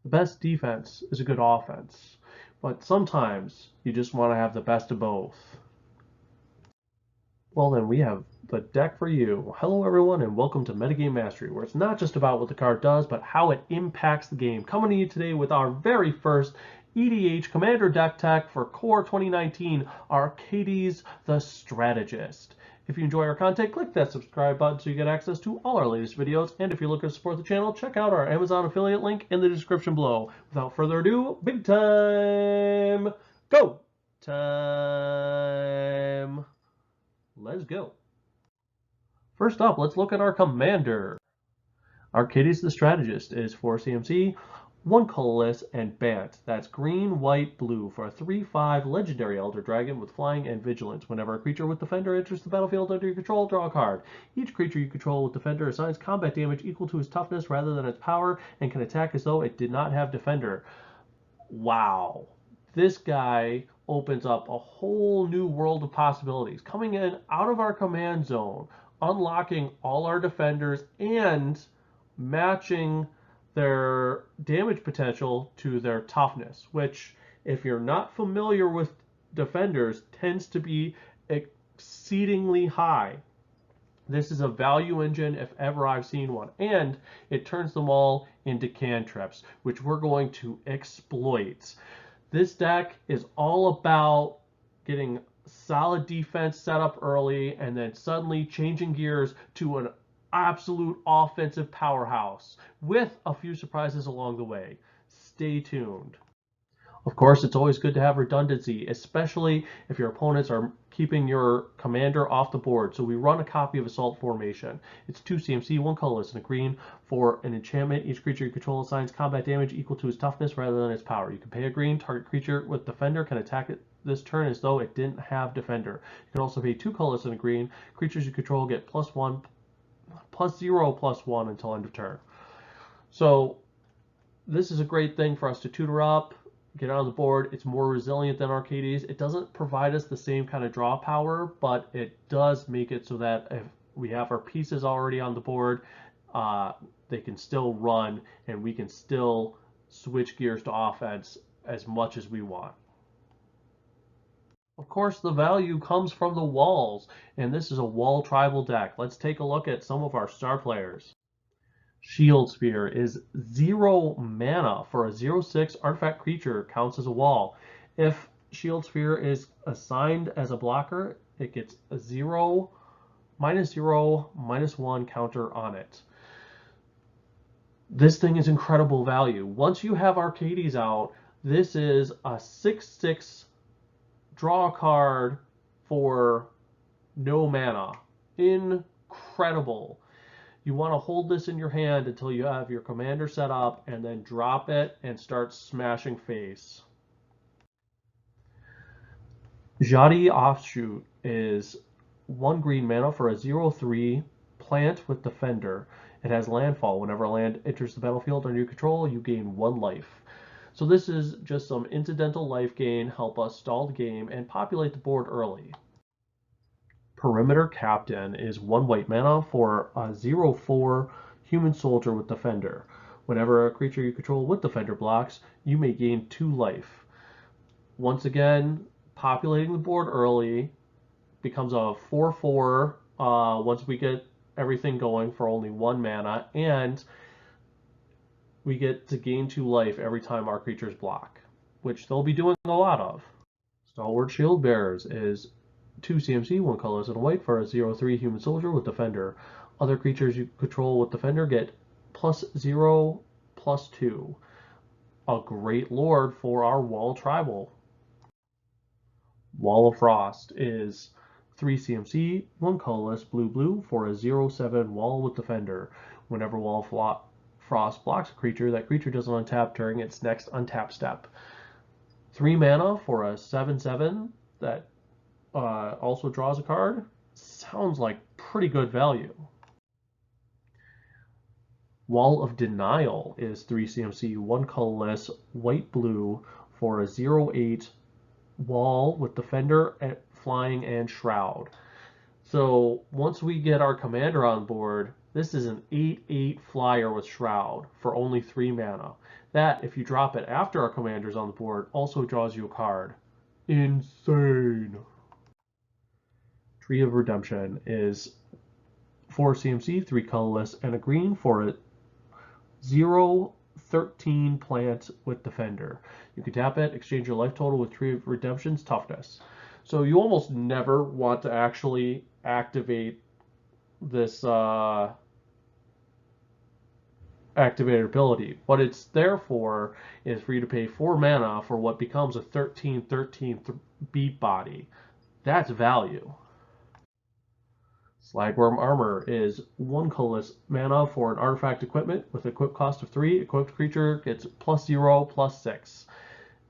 The best defense is a good offense, but sometimes you just want to have the best of both. Well then, we have the deck for you. Hello everyone and welcome to Metagame Mastery, where it's not just about what the card does, but how it impacts the game. Coming to you today with our very first EDH Commander deck tech for Core 2019, Arcades the Strategist. If you enjoy our content, click that subscribe button so you get access to all our latest videos. And if you're looking to support the channel, check out our Amazon affiliate link in the description below. Without further ado, big time, go time. Let's go. First up, let's look at our commander. Arcades the Strategist is 4 CMC, 1 colorless, and Bant. That's green, white, blue for a 3/5 legendary Elder Dragon with flying and vigilance. Whenever a creature with Defender enters the battlefield under your control, draw a card. Each creature you control with Defender assigns combat damage equal to its toughness rather than its power and can attack as though it did not have Defender. Wow. This guy opens up a whole new world of possibilities. Coming in out of our command zone, unlocking all our defenders and matching their damage potential to their toughness, which, if you're not familiar with defenders, tends to be exceedingly high. This is a value engine if ever I've seen one, and it turns them all into cantrips, which we're going to exploit. This deck is all about getting solid defense set up early and then suddenly changing gears to an absolute offensive powerhouse with a few surprises along the way. Stay tuned. Of course, it's always good to have redundancy, especially if your opponents are keeping your commander off the board. So we run a copy of Assault Formation. It's 2 CMC, 1 colorless, and a green for an enchantment. Each creature you control assigns combat damage equal to its toughness rather than its power. You can pay a green. Target creature with Defender can attack it this turn as though it didn't have Defender. You can also pay 2 colorless and a green. Creatures you control get +1, +0, +1 until end of turn. So this is a great thing for us to tutor up, get on the board. It's more resilient than Arcades. It doesn't provide us the same kind of draw power, but it does make it so that if we have our pieces already on the board, they can still run and we can still switch gears to offense as much as we want. Of course, the value comes from the walls, and this is a wall tribal deck. Let's take a look at some of our star players. Shield Sphere is 0 mana for a 0/6 artifact creature, counts as a wall. If Shield Sphere is assigned as a blocker, it gets a 0, -1 counter on it. This thing is incredible value. Once you have Arcades out, this is a 6/6 draw a card for no mana. Incredible. You want to hold this in your hand until you have your commander set up and then drop it and start smashing face. Jadi Offshoot is 1 green mana for a 0/3 plant with Defender. It has landfall. Whenever a land enters the battlefield under your control, you gain 1 life. So this is just some incidental life gain, help us stall the game and populate the board early. Perimeter Captain is 1 white mana for a 0/4 human soldier with Defender. Whenever a creature you control with Defender blocks, you may gain 2 life. Once again, populating the board early, becomes a 4/4 once we get everything going for only 1 mana, and we get to gain 2 life every time our creatures block, which they'll be doing a lot of. Stalwart Shield Bearers is 2 CMC, 1 colorless and white for a 0/3 human soldier with Defender. Other creatures you control with Defender get +0, +2. A great lord for our Wall Tribal. Wall of Frost is 3 CMC, 1 colorless, blue for a 0/7 wall with Defender. Whenever Wall of Frost blocks a creature, that creature doesn't untap during its next untap step. 3 mana for a 7/7 that also draws a card. Sounds like pretty good value. Wall of Denial is 3 CMC, 1 colorless, white-blue for a 0/8 wall with Defender, Flying, and Shroud. So once we get our commander on board, This is an 8/8 flyer with Shroud for only 3 mana. That, if you drop it after our commander's on the board, also draws you a card. Insane! Tree of Redemption is 4 CMC, 3 colorless, and a green for a 0/13 plant with Defender. You can tap it, exchange your life total with Tree of Redemption's toughness. So you almost never want to actually activate this activated ability. What it's there for is for you to pay 4 mana for what becomes a 13/13 beat body. That's value. Slagworm Armor is 1 colorless mana for an artifact equipment with equip cost of 3. Equipped creature gets +0/+6.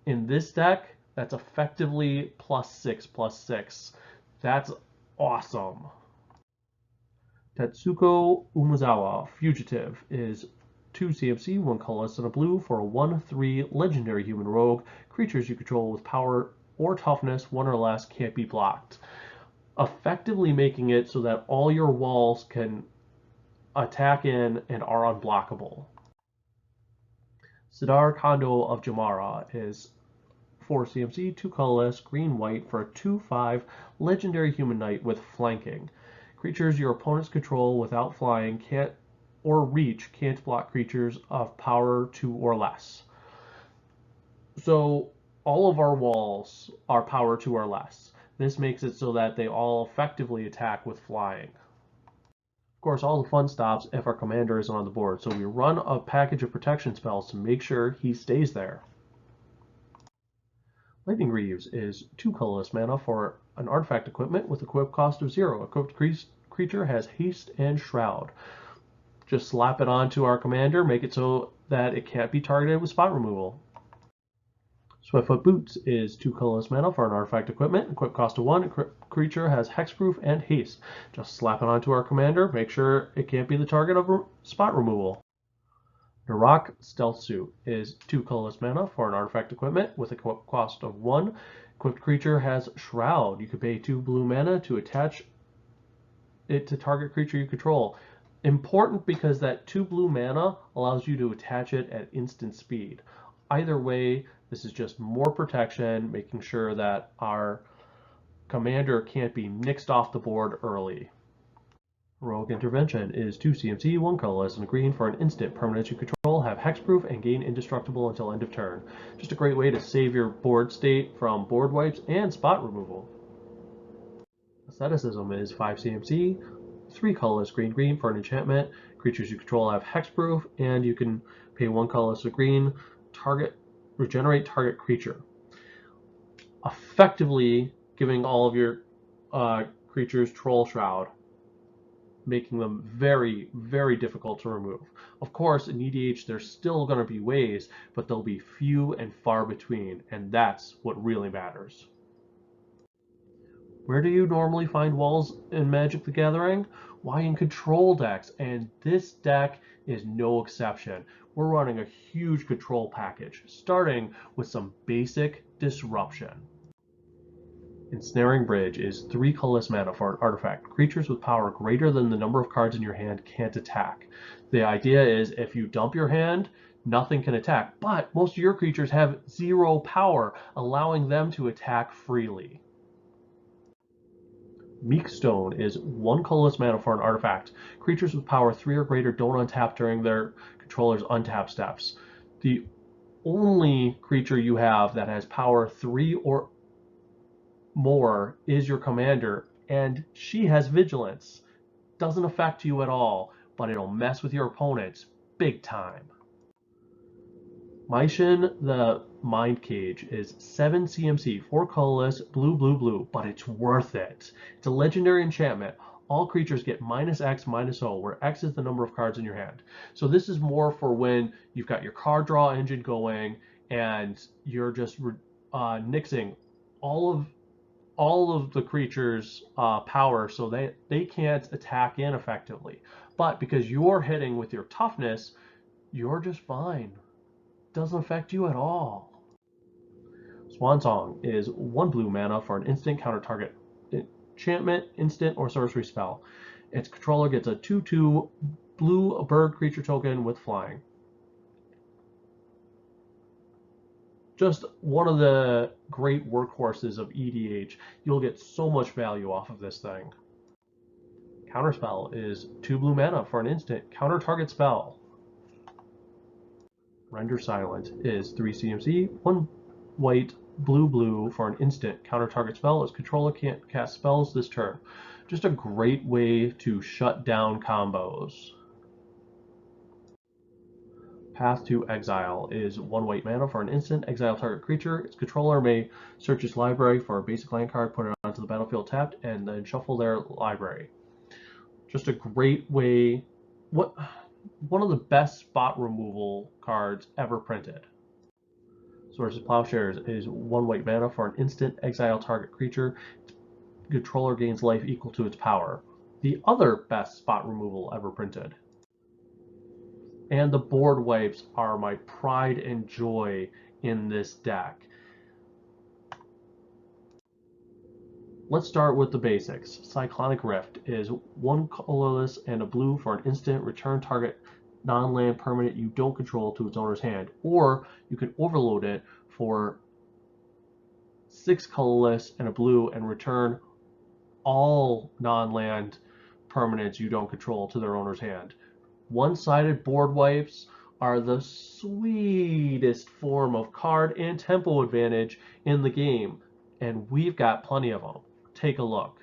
In this deck, that's effectively +6/+6. That's awesome. Tetsuko Umezawa Fugitive is 2 CMC, 1 colorless, and a blue for a 1/3 legendary human rogue. Creatures you control with power or toughness 1 or less can't be blocked, effectively making it so that all your walls can attack in and are unblockable. Sidar Kondo of Jamara is 4 CMC, 2 colorless, green-white for a 2/5 legendary human knight with flanking. Creatures your opponents control without flying can't or reach can't block creatures of power 2 or less. So all of our walls are power 2 or less. This makes it so that they all effectively attack with flying. Of course, all the fun stops if our commander isn't on the board, so we run a package of protection spells to make sure he stays there. Lightning Greaves is 2 colorless mana for an artifact equipment with equip cost of 0. Equipped creature has haste and shroud. Just slap it onto our commander, make it so that it can't be targeted with spot removal. Swiftfoot Boots is 2 colorless mana for an artifact equipment, equip cost of 1. Creature has hexproof and haste. Just slap it onto our commander, make sure it can't be the target of spot removal. Narak Stealth Suit is 2 colorless mana for an artifact equipment with a equip cost of 1. Equipped creature has Shroud. You can pay 2 blue mana to attach it to target creature you control. Important because that 2 blue mana allows you to attach it at instant speed. Either way, this is just more protection, making sure that our commander can't be nixed off the board early. Heroic Intervention is 2 CMC, 1 colorless, and a green for an instant. Permanents you control have hexproof and gain indestructible until end of turn. Just a great way to save your board state from board wipes and spot removal. Asceticism is 5 CMC, 3 colorless, green for an enchantment. Creatures you control have hexproof, and you can pay 1 colorless or green, regenerate target creature. Effectively giving all of your creatures Troll Shroud, making them very, very difficult to remove. Of course, in EDH, there's still going to be ways, but they'll be few and far between, and that's what really matters. Where do you normally find walls in Magic the Gathering? Why, in control decks, and this deck is no exception. We're running a huge control package, starting with some basic disruption. Ensnaring Bridge is 3 colorless mana for an artifact. Creatures with power greater than the number of cards in your hand can't attack. The idea is if you dump your hand, nothing can attack, but most of your creatures have 0 power, allowing them to attack freely. Meekstone is 1 colorless mana for an artifact. Creatures with power 3 or greater don't untap during their controller's untap steps. The only creature you have that has power 3 or more is your commander, and she has vigilance. Doesn't affect you at all, but it'll mess with your opponents big time. Maishin the Mind Cage is 7 CMC, 4 colorless, blue, but it's worth it. It's a legendary enchantment. All creatures get -X/-0, where X is the number of cards in your hand. So this is more for when you've got your card draw engine going and you're just nixing all of the creatures' power so they can't attack in effectively. But because you're hitting with your toughness, you're just fine. Doesn't affect you at all. Swansong is 1 blue mana for an instant counter target enchantment, instant, or sorcery spell. Its controller gets a 2/2 blue bird creature token with flying. Just one of the great workhorses of EDH. You'll get so much value off of this thing. Counterspell is 2 blue mana for an instant. Counter target spell. Render Silent is 3 CMC, 1 white, blue for an instant. Counter target spell. Its controller can't cast spells this turn. Just a great way to shut down combos. Path to Exile is 1 white mana for an instant. Exile target creature. Its controller may search its library for a basic land card, put it onto the battlefield tapped, and then shuffle their library. Just a great way. One of the best spot removal cards ever printed. Swords of Plowshares is 1 white mana for an instant. Exile target creature. Its controller gains life equal to its power. The other best spot removal ever printed. And the board wipes are my pride and joy in this deck. Let's start with the basics. Cyclonic Rift is 1 colorless and a blue for an instant. Return target non-land permanent you don't control to its owner's hand. Or you can overload it for 6 colorless and a blue and return all non-land permanents you don't control to their owner's hand. One-sided board wipes are the sweetest form of card and tempo advantage in the game, and we've got plenty of them. Take a look.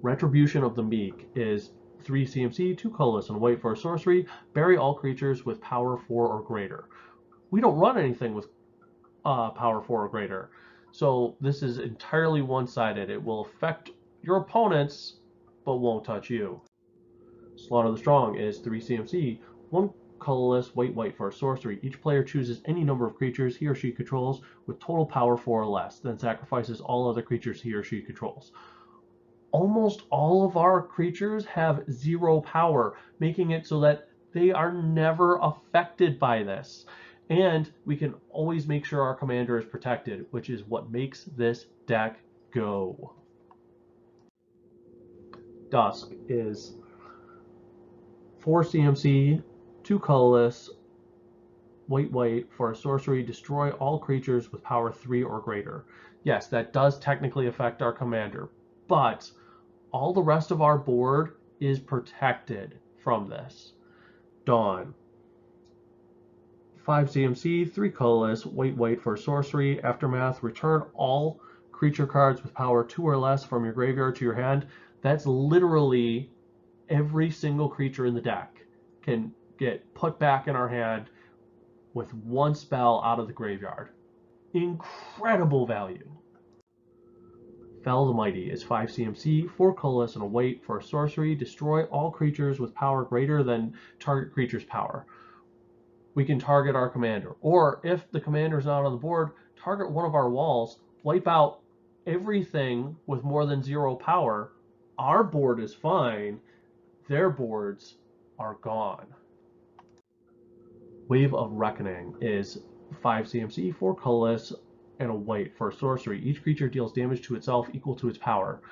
Retribution of the Meek is 3 CMC, 2 colorless and white for a sorcery. Bury all creatures with power 4 or greater. We don't run anything with power 4 or greater, so this is entirely one-sided. It will affect your opponents, but won't touch you. Slaughter the Strong is 3 CMC, 1 colorless, white for a sorcery. Each player chooses any number of creatures he or she controls with total power 4 or less, then sacrifices all other creatures he or she controls. Almost all of our creatures have 0 power, making it so that they are never affected by this. And we can always make sure our commander is protected, which is what makes this deck go. Dusk is 4 CMC, 2 colorless, white for a sorcery. Destroy all creatures with power 3 or greater. Yes, that does technically affect our commander, but all the rest of our board is protected from this. Dawn. 5 CMC, 3 colorless, white for a sorcery. Aftermath. Return all creature cards with power 2 or less from your graveyard to your hand. That's literally every single creature in the deck can get put back in our hand with 1 spell out of the graveyard. Incredible value. Fell the Mighty is 5 CMC, 4 colorless and a white for a sorcery. Destroy all creatures with power greater than target creature's power. We can target our commander, or if the commander is not on the board, target one of our walls, wipe out everything with more than 0 power. Our board is fine. Their boards are gone. Wave of Reckoning is 5 CMC, 4 colorless, and a white for a sorcery. Each creature deals damage to itself equal to its power.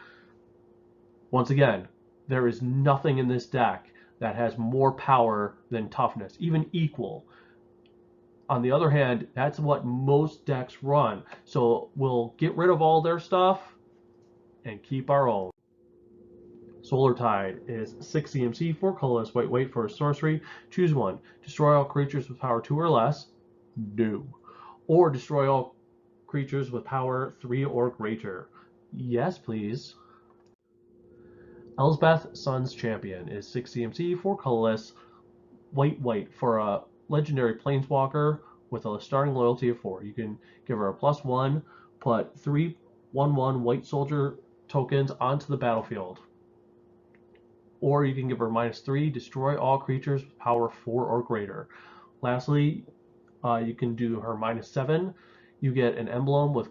Once again, there is nothing in this deck that has more power than toughness, even equal. On the other hand, that's what most decks run. So we'll get rid of all their stuff and keep our own. Solar Tide is 6 CMC, 4 colorless, white for a sorcery. Choose one. Destroy all creatures with power 2 or less. No. Or destroy all creatures with power 3 or greater. Yes, please. Elsbeth, Sun's Champion is 6 CMC, 4 colorless, white for a legendary planeswalker with a starting loyalty of 4. You can give her a +1, put 3 1/1 white soldier tokens onto the battlefield. Or you can give her -3, destroy all creatures with power 4 or greater. Lastly, you can do her -7. You get an emblem with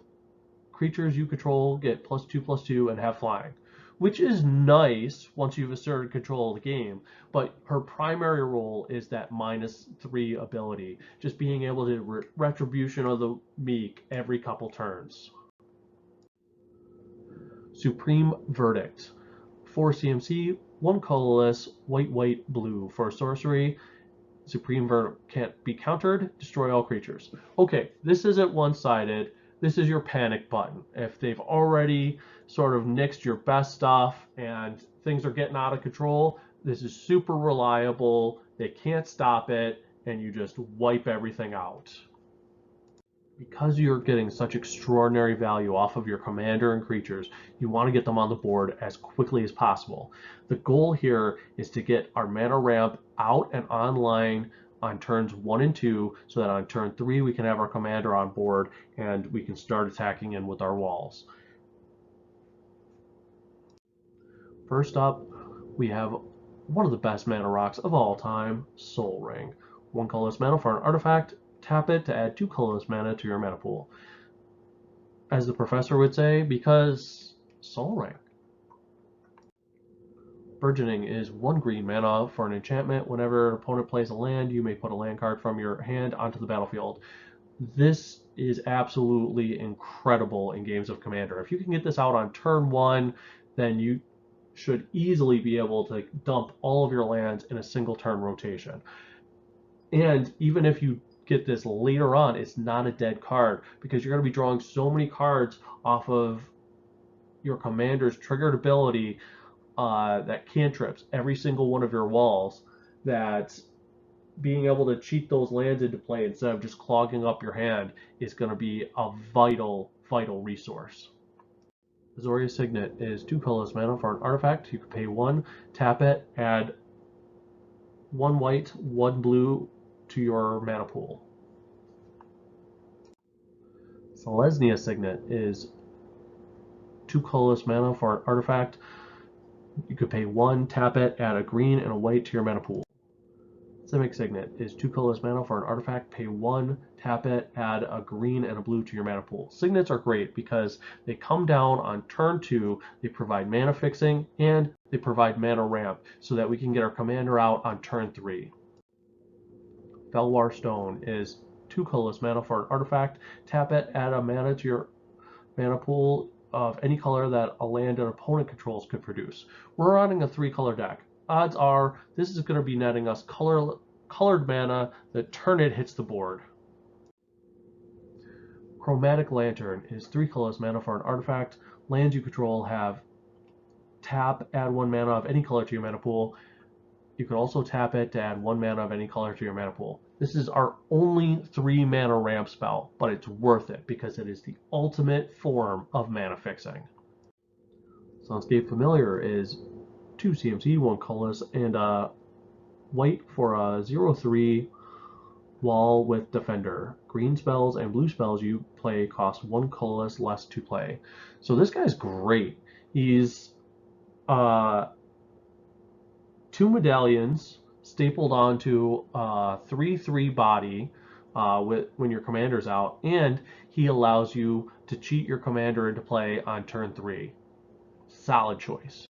creatures you control, get +2/+2, and have flying, which is nice once you've asserted control of the game, but her primary role is that -3 ability, just being able to Retribution of the Meek every couple turns. Supreme Verdict. 4 CMC, 1 colorless, white, white, blue for a sorcery. Supreme Verdict can't be countered. Destroy all creatures. Okay, this isn't one-sided. This is your panic button. If they've already sort of nixed your best stuff and things are getting out of control, this is super reliable. They can't stop it, and you just wipe everything out. Because you're getting such extraordinary value off of your commander and creatures, you want to get them on the board as quickly as possible. The goal here is to get our mana ramp out and online on turns 1 and 2, so that on turn 3 we can have our commander on board and we can start attacking in with our walls. First up, we have one of the best mana rocks of all time, Soul Ring. 1 colorless mana for an artifact. Tap it to add 2 colorless mana to your mana pool. As the professor would say, because Soul Ring. Burgeoning is 1 green mana for an enchantment. Whenever an opponent plays a land, you may put a land card from your hand onto the battlefield. This is absolutely incredible in games of Commander. If you can get this out on turn 1, then you should easily be able to dump all of your lands in a single turn rotation. And even if you get this later on, it's not a dead card, because you're going to be drawing so many cards off of your commander's triggered ability that cantrips every single one of your walls, that being able to cheat those lands into play instead of just clogging up your hand is going to be a vital resource. Azorius Signet is 2 colorless mana for an artifact. You can pay 1, tap it, add 1 white, 1 blue to your mana pool. Selesnya Signet is 2 colorless mana for an artifact. You could pay 1, tap it, add a green and a white to your mana pool. Simic Signet is 2 colorless mana for an artifact. Pay 1, tap it, add a green and a blue to your mana pool. Signets are great because they come down on turn 2, they provide mana fixing, and they provide mana ramp so that we can get our commander out on turn 3. Felwar Stone is 2 colorless mana for an artifact. Tap it, add a mana to your mana pool of any color that a land an opponent controls could produce. We're running a 3-color deck. Odds are this is going to be netting us colored mana the turn it hits the board. Chromatic Lantern is 3 colorless mana for an artifact. Lands you control have tap, add 1 mana of any color to your mana pool. You can also tap it to add 1 mana of any color to your mana pool. This is our only 3 mana ramp spell, but it's worth it because it is the ultimate form of mana fixing. Sunscape Familiar is 2 CMC, 1 colorless, and white for a 0/3 wall with Defender. Green spells and blue spells you play cost 1 colorless less to play. So this guy's great. He's 2 medallions stapled onto a 3/3 body when your commander's out, and he allows you to cheat your commander into play on turn 3. Solid choice.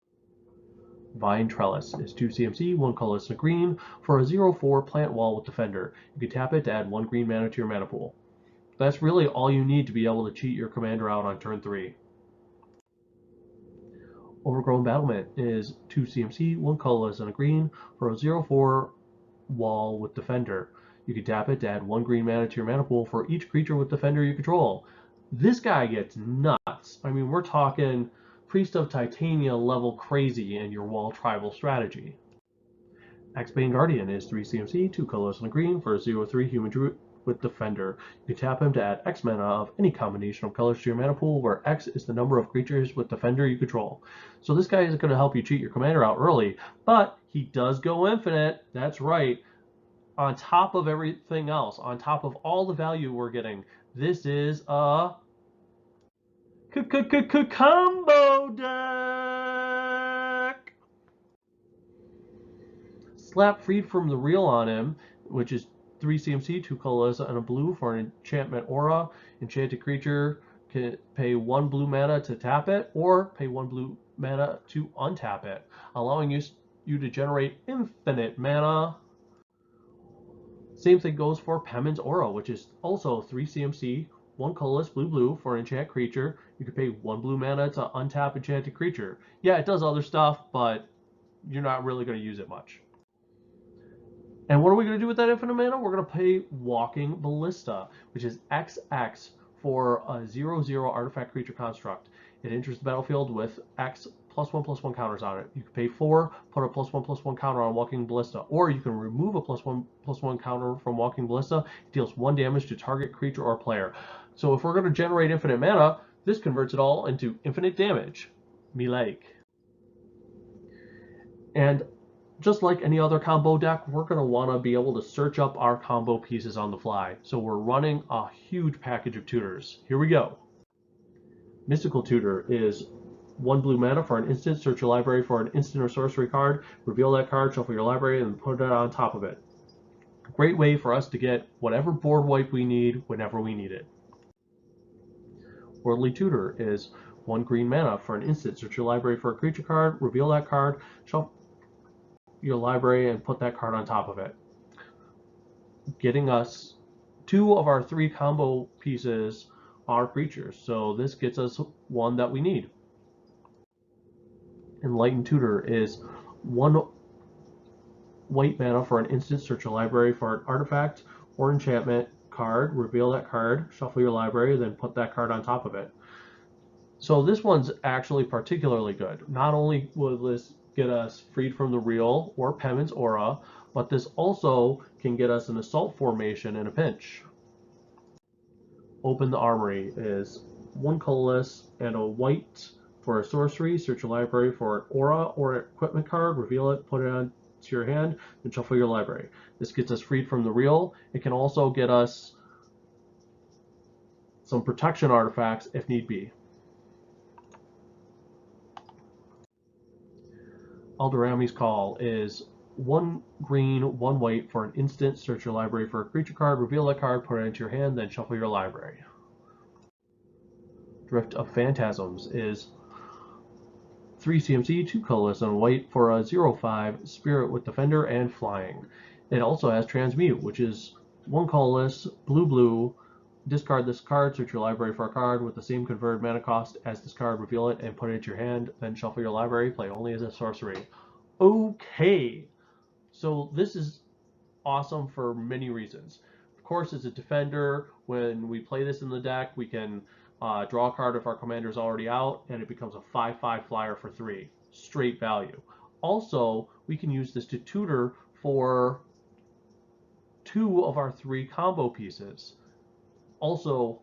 Vine Trellis is 2 CMC, 1 colorless and a green for a 0/4 plant wall with Defender. You can tap it to add 1 green mana to your mana pool. That's really all you need to be able to cheat your commander out on turn 3. Overgrown Battlement is 2 CMC, 1 colorless and a green for a 0/4 wall with Defender. You can tap it to add 1 green mana to your mana pool for each creature with Defender you control. This guy gets nuts. I mean, we're talking Priest of Titania level crazy in your wall tribal strategy. Axebane Guardian is 3 CMC, 2 colorless and a green for a 0/3 human druid with Defender. You can tap him to add X mana of any combination of colors to your mana pool, where X is the number of creatures with Defender you control. So this guy is going to help you cheat your commander out early, but he does go infinite. That's right. On top of everything else, on top of all the value we're getting, this is a combo deck. Slap Freed from the Real on him, which is 3 CMC, 2 colorless, and a blue for an enchantment aura. Enchanted creature can pay 1 blue mana to tap it, or pay 1 blue mana to untap it, allowing you to generate infinite mana. Same thing goes for Pemin's Aura, which is also 3 CMC, 1 colorless blue for an enchant creature. You can pay 1 blue mana to untap enchanted creature. Yeah, it does other stuff, but you're not really going to use it much. And what are we going to do with that infinite mana? We're going to pay Walking Ballista, which is XX for a 0/0 artifact creature construct. It enters the battlefield with X +1/+1 counters on it. You can pay 4, put a +1/+1 counter on Walking Ballista, or you can remove a +1/+1 counter from Walking Ballista. It deals 1 damage to target creature or player. So if we're going to generate infinite mana, this converts it all into infinite damage. Me like. And just like any other combo deck, we're going to want to be able to search up our combo pieces on the fly. So we're running a huge package of tutors. Here we go. Mystical Tutor is 1 blue mana for an instant, search your library for an instant or sorcery card, reveal that card, shuffle your library, and put it on top of it. Great way for us to get whatever board wipe we need whenever we need it. Worldly Tutor is 1 green mana for an instant, search your library for a creature card, reveal that card, shuffle your library, and put that card on top of it. Getting us 2 of our 3 combo pieces are creatures, so this gets us one that we need. Enlightened Tutor is 1 white mana for an instant, search your library for an artifact or enchantment card, reveal that card, shuffle your library, then put that card on top of it. So this one's actually particularly good. Not only will this get us freed from the real or Penman's Aura, but this also can get us an assault formation in a pinch. Open the Armory is 1 colorless and a white for a sorcery. Search your library for an aura or equipment card, reveal it, put it onto your hand, and shuffle your library. This gets us freed from the real. It can also get us some protection artifacts if need be. Aldorami's Call is 1 green, 1 white for an instant. Search your library for a creature card, reveal that card, put it into your hand, then shuffle your library. Drift of Phantasms is 3 CMC, 2 colorless, and white for a 0/5 spirit with defender and flying. It also has Transmute, which is 1 colorless, blue, discard this card, search your library for a card with the same converted mana cost as this card, reveal it, and put it into your hand, then shuffle your library, play only as a sorcery. Okay, so this is awesome for many reasons. Of course, as a defender, when we play this in the deck, we can draw a card if our commander is already out, and it becomes a 5/5 flyer for 3. Straight value. Also, we can use this to tutor for 2 of our 3 combo pieces. Also,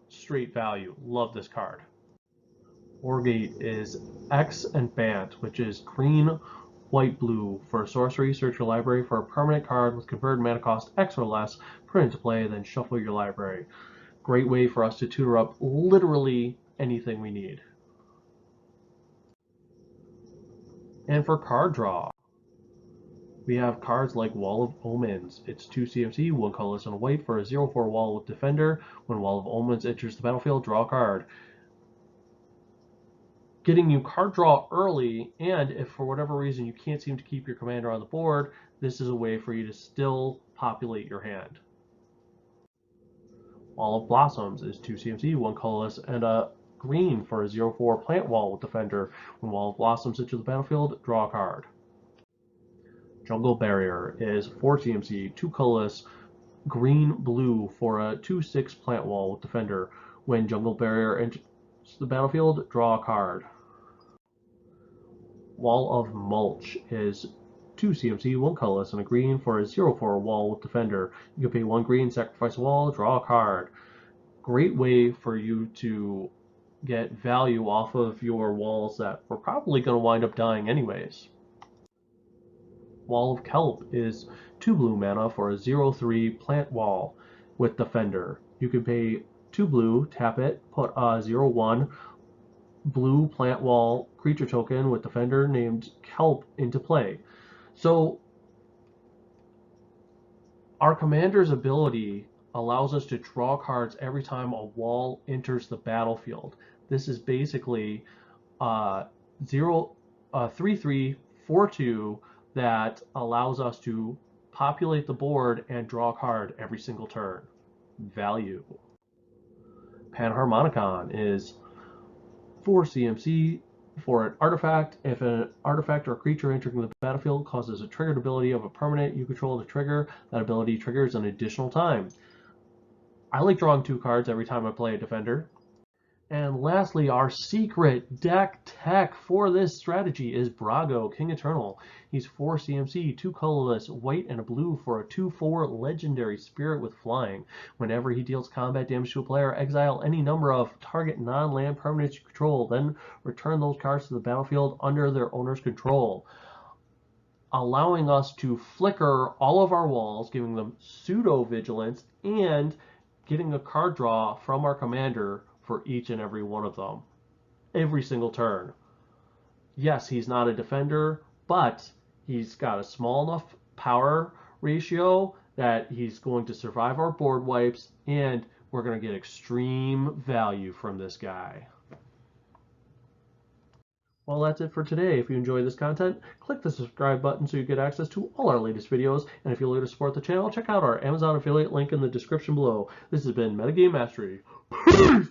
straight value. Love this card. Orgate is X and Bant, which is green, white, blue for a sorcery. Search your library for a permanent card with converted mana cost X or less, put it into play, then shuffle your library. Great way for us to tutor up literally anything we need. And for card draw, we have cards like Wall of Omens. It's 2 CMC, 1 colorless and a white for a 0/4 wall with defender. When Wall of Omens enters the battlefield, draw a card. Getting you card draw early, and if for whatever reason you can't seem to keep your commander on the board, this is a way for you to still populate your hand. Wall of Blossoms is 2 CMC, 1 colorless, and a green for a 0/4 plant wall with defender. When Wall of Blossoms enters the battlefield, draw a card. Jungle Barrier is 4 CMC, 2 colorless, green, blue for a 2/6 plant wall with defender. When Jungle Barrier enters the battlefield, draw a card. Wall of Mulch is 2 CMC, 1 colorless, and a green for a 0/4 wall with defender. You can pay 1 green, sacrifice a wall, draw a card. Great way for you to get value off of your walls that were probably going to wind up dying anyways. Wall of Kelp is 2 blue mana for a 0/3 plant wall with defender. You can pay 2 blue, tap it, put a 0/1 blue plant wall creature token with defender named Kelp into play. So our commander's ability allows us to draw cards every time a wall enters the battlefield. This is basically 3/3 4/2 that allows us to populate the board and draw a card every single turn. Value. Panharmonicon is 4 CMC for an artifact. If an artifact or creature entering the battlefield causes a triggered ability of a permanent you control to trigger, that ability triggers an additional time. I like drawing 2 cards every time I play a defender. And lastly, our secret deck tech for this strategy is Brago, King Eternal. He's 4 CMC, 2 colorless, white and a blue for a 2/4 legendary spirit with flying. Whenever he deals combat damage to a player, exile any number of target non-land permanents you control, then return those cards to the battlefield under their owner's control, allowing us to flicker all of our walls, giving them pseudo-vigilance, and getting a card draw from our commander for each and every one of them, every single turn. Yes, he's not a defender, but he's got a small enough power ratio that he's going to survive our board wipes, and we're going to get extreme value from this guy. Well, that's it for today. If you enjoy this content, click the subscribe button so you get access to all our latest videos. And if you'd like to support the channel, check out our Amazon affiliate link in the description below. This has been Metagame Mastery. Peace!